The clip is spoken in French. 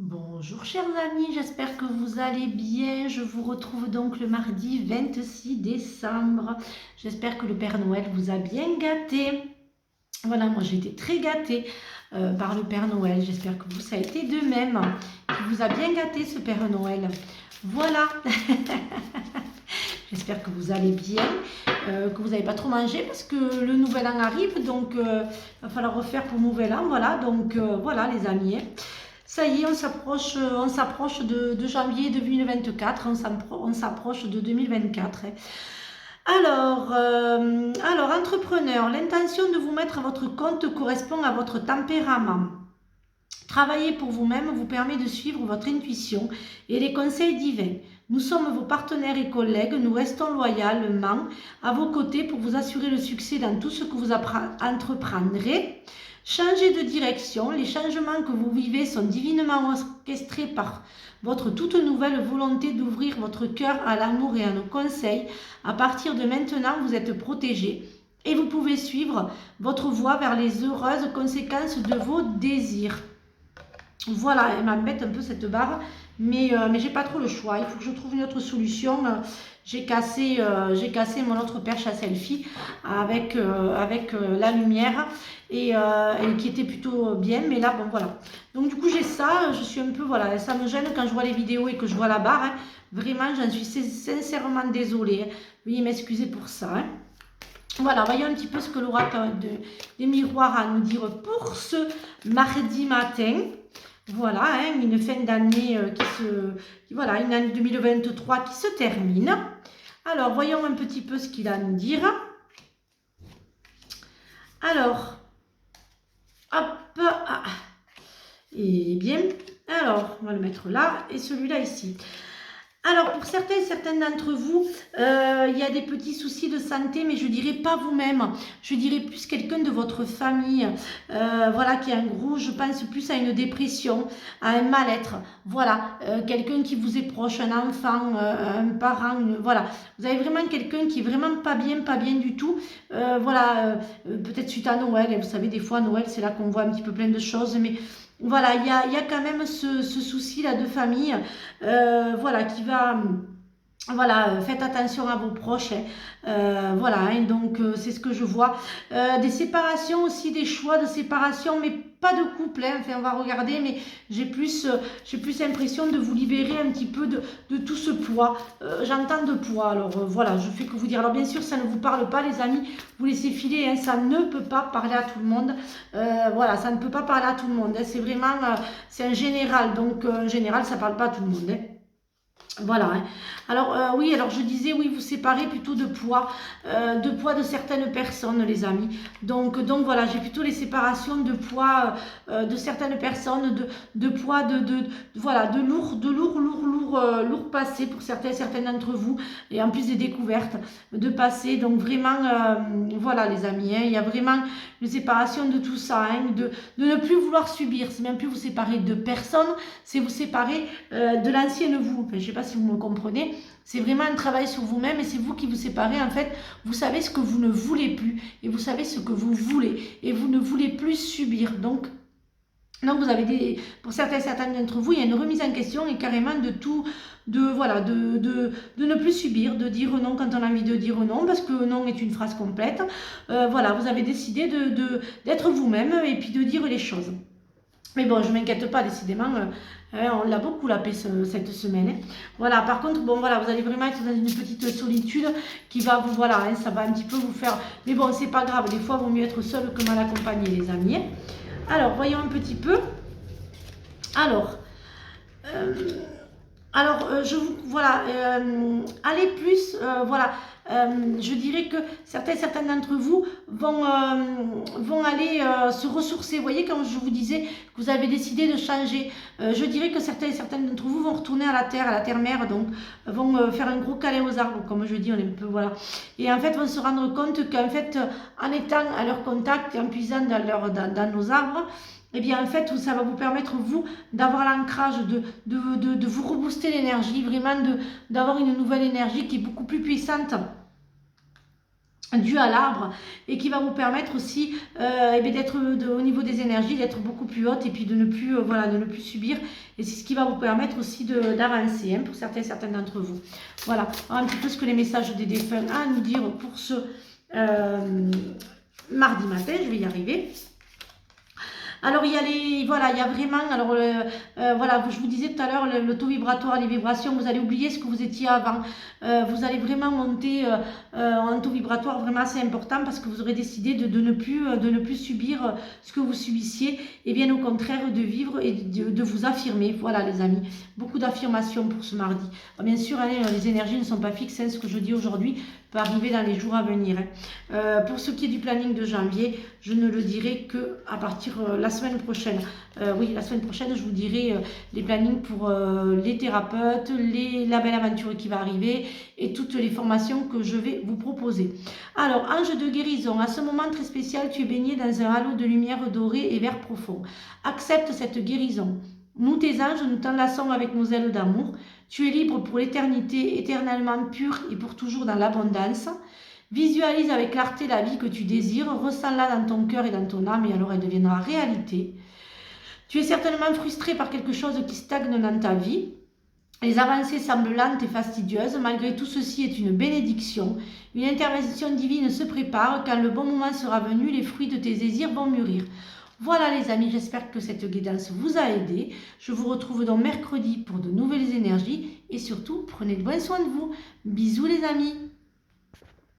Bonjour chers amis, j'espère que vous allez bien. Je vous retrouve donc le mardi 26 décembre. J'espère que le Père Noël vous a bien gâté. Voilà, moi j'ai été très gâtée par le Père Noël. J'espère que vous, ça a été de même. Qu'il vous a bien gâté ce Père Noël. Voilà. J'espère que vous allez bien, que vous n'avez pas trop mangé parce que le nouvel an arrive. Donc il va falloir refaire pour le nouvel an. Voilà, donc voilà les amis. Ça y est, on s'approche de janvier 2024, on s'approche de 2024. Alors, entrepreneur, l'intention de vous mettre à votre compte correspond à votre tempérament. Travailler pour vous-même vous permet de suivre votre intuition et les conseils divins. Nous sommes vos partenaires et collègues, nous restons loyalement à vos côtés pour vous assurer le succès dans tout ce que vous entreprendrez. Changez de direction, les changements que vous vivez sont divinement orchestrés par votre toute nouvelle volonté d'ouvrir votre cœur à l'amour et à nos conseils. À partir de maintenant, vous êtes protégé et vous pouvez suivre votre voie vers les heureuses conséquences de vos désirs. Voilà, elle m'embête un peu cette barre, mais j'ai pas trop le choix. Il faut que je trouve une autre solution. J'ai cassé mon autre perche à selfie avec la lumière et qui était plutôt bien, mais là, bon, voilà. Donc, du coup, j'ai ça. Je suis un peu, voilà, ça me gêne quand je vois les vidéos et que je vois la barre. Hein. Vraiment, j'en suis sincèrement désolée. Hein. Veuillez m'excuser pour ça. Hein. Voilà, voyons un petit peu ce que l'oracle des miroirs a à nous dire pour ce mardi matin. Voilà, hein, une fin d'année voilà, une année 2023 qui se termine. Alors, voyons un petit peu ce qu'il a à nous dire. Alors, hop, et bien, alors, on va le mettre là, et celui-là ici. Alors, pour certains d'entre vous, il y a des petits soucis de santé, mais je dirais pas vous-même. Je dirais plus quelqu'un de votre famille, voilà, qui a un gros, je pense plus à une dépression, à un mal-être. Voilà, quelqu'un qui vous est proche, un enfant, un parent, voilà. Vous avez vraiment quelqu'un qui est vraiment pas bien du tout. Voilà, peut-être suite à Noël, et vous savez, des fois, Noël, c'est là qu'on voit un petit peu plein de choses, mais voilà, il y a quand même ce souci-là de famille, voilà, qui va... Voilà, faites attention à vos proches. Hein. Voilà, hein, donc c'est ce que je vois. Des séparations aussi, des choix de séparation, mais pas de couple. Hein. Enfin, on va regarder, mais j'ai plus l'impression de vous libérer un petit peu de tout ce poids. J'entends de poids, alors voilà, je fais que vous dire. Alors bien sûr, ça ne vous parle pas, les amis. Vous laissez filer, hein, ça ne peut pas parler à tout le monde. Voilà, ça ne peut pas parler à tout le monde. Hein. C'est vraiment, c'est un général, donc en général, ça ne parle pas à tout le monde. Hein. Voilà. Hein. Alors oui, alors je disais, oui, vous séparez plutôt de poids de certaines personnes, les amis. Donc voilà, j'ai plutôt les séparations de poids de certaines personnes, de poids voilà, de lourd passé pour certains d'entre vous, et en plus des découvertes de passé. Donc vraiment, voilà, les amis, hein, il y a vraiment une séparation de tout ça, hein, de ne plus vouloir subir. C'est même plus vous séparer de personne, c'est vous séparer de l'ancienne vous. Enfin, je ne sais pas si vous me comprenez. C'est vraiment un travail sur vous-même et c'est vous qui vous séparez. En fait, vous savez ce que vous ne voulez plus et vous savez ce que vous voulez et vous ne voulez plus subir. Donc vous avez pour certains d'entre vous, il y a une remise en question et carrément de tout, voilà, de ne plus subir, de dire non quand on a envie de dire non, parce que non est une phrase complète. Voilà, vous avez décidé d'être vous-même et puis de dire les choses. Mais bon, je ne m'inquiète pas, décidément, on l'a beaucoup la paix cette semaine. Hein. Voilà, par contre, bon, voilà, vous allez vraiment être dans une petite solitude qui va vous, voilà, hein, ça va un petit peu vous faire... Mais bon, c'est pas grave, des fois, il vaut mieux être seul que mal accompagné, les amis. Hein. Alors, voyons un petit peu. Alors, je vous, voilà, allez plus, voilà, je dirais que certains d'entre vous vont aller se ressourcer. Vous voyez, quand je vous disais que vous avez décidé de changer, je dirais que certains d'entre vous vont retourner à la terre-mère, donc vont faire un gros câlin aux arbres, comme je dis, on est un peu, voilà. Et en fait, vont se rendre compte qu'en fait, en étant à leur contact et en puisant dans nos arbres, eh bien, en fait, ça va vous permettre, vous, d'avoir l'ancrage, de vous rebooster l'énergie, vraiment d'avoir une nouvelle énergie qui est beaucoup plus puissante dû à l'arbre et qui va vous permettre aussi d'être au niveau des énergies, d'être beaucoup plus haute et puis de ne plus, voilà, de ne plus subir. Et c'est ce qui va vous permettre aussi d'avancer pour certains d'entre vous. Voilà, un petit peu ce que les messages des défunts ont à nous dire pour ce mardi matin. Je vais y arriver. Alors il y a voilà, il y a vraiment, alors voilà, je vous disais tout à l'heure, le taux vibratoire, les vibrations, vous allez oublier ce que vous étiez avant. Vous allez vraiment monter en taux vibratoire vraiment assez important parce que vous aurez décidé de ne plus subir ce que vous subissiez et bien au contraire de vivre et de vous affirmer. Voilà les amis, beaucoup d'affirmations pour ce mardi. Bien sûr, les énergies ne sont pas fixes, ce que je dis aujourd'hui peut arriver dans les jours à venir. Pour ce qui est du planning de janvier, je ne le dirai que à partir la semaine prochaine. Oui, la semaine prochaine, je vous dirai les plannings pour les thérapeutes, la belle aventure qui va arriver et toutes les formations que je vais vous proposer. Alors, ange de guérison, à ce moment très spécial, tu es baigné dans un halo de lumière dorée et vert profond. Accepte cette guérison. Nous, tes anges, nous t'enlaçons avec nos ailes d'amour. Tu es libre pour l'éternité, éternellement pure et pour toujours dans l'abondance. Visualise avec clarté la vie que tu désires, ressens-la dans ton cœur et dans ton âme et alors elle deviendra réalité. Tu es certainement frustré par quelque chose qui stagne dans ta vie. Les avancées semblent lentes et fastidieuses, malgré tout ceci est une bénédiction. Une intervention divine se prépare, quand le bon moment sera venu, les fruits de tes désirs vont mûrir. Voilà les amis, j'espère que cette guidance vous a aidé. Je vous retrouve donc mercredi pour de nouvelles énergies et surtout, prenez bien soin de vous. Bisous les amis.